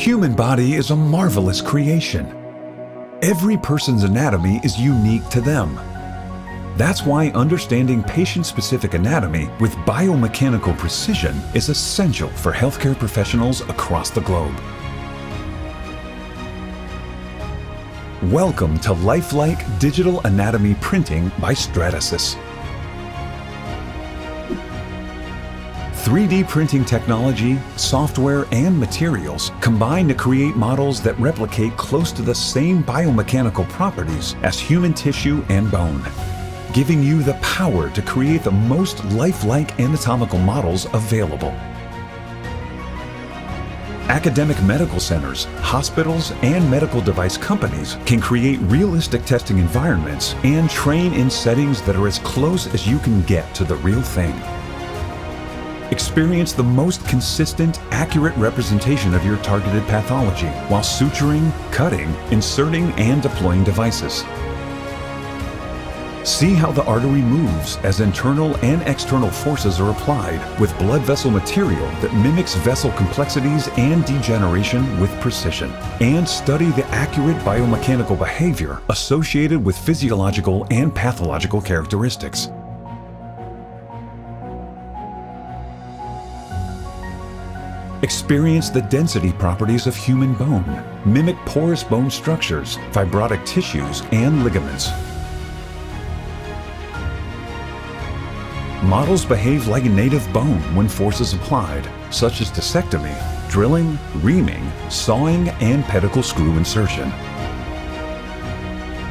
human body is a marvelous creation. Every person's anatomy is unique to them. That's why understanding patient-specific anatomy with biomechanical precision is essential for healthcare professionals across the globe. Welcome to lifelike digital anatomy printing by Stratasys. 3D printing technology, software, and materials combine to create models that replicate close to the same biomechanical properties as human tissue and bone, giving you the power to create the most lifelike anatomical models available. Academic medical centers, hospitals, and medical device companies can create realistic testing environments and train in settings that are as close as you can get to the real thing. Experience the most consistent, accurate representation of your targeted pathology while suturing, cutting, inserting, and deploying devices. See how the artery moves as internal and external forces are applied with blood vessel material that mimics vessel complexities and degeneration with precision. And study the accurate biomechanical behavior associated with physiological and pathological characteristics. Experience the density properties of human bone, mimic porous bone structures, fibrotic tissues, and ligaments. Models behave like a native bone when force is applied, such as discectomy, drilling, reaming, sawing, and pedicle screw insertion.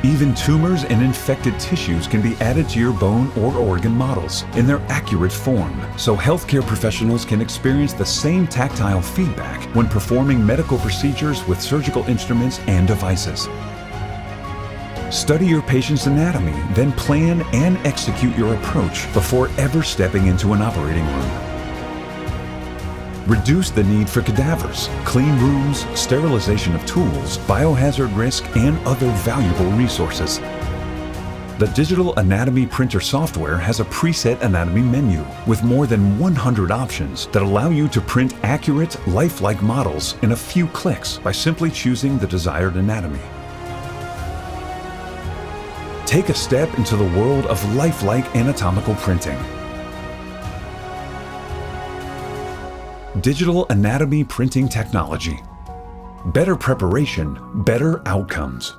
Even tumors and infected tissues can be added to your bone or organ models in their accurate form, so healthcare professionals can experience the same tactile feedback when performing medical procedures with surgical instruments and devices. Study your patient's anatomy, then plan and execute your approach before ever stepping into an operating room. Reduce the need for cadavers, clean rooms, sterilization of tools, biohazard risk, and other valuable resources. The digital anatomy printer software has a preset anatomy menu with more than 100 options that allow you to print accurate, lifelike models in a few clicks by simply choosing the desired anatomy. Take a step into the world of lifelike anatomical printing. Digital anatomy printing technology. Better preparation, better outcomes.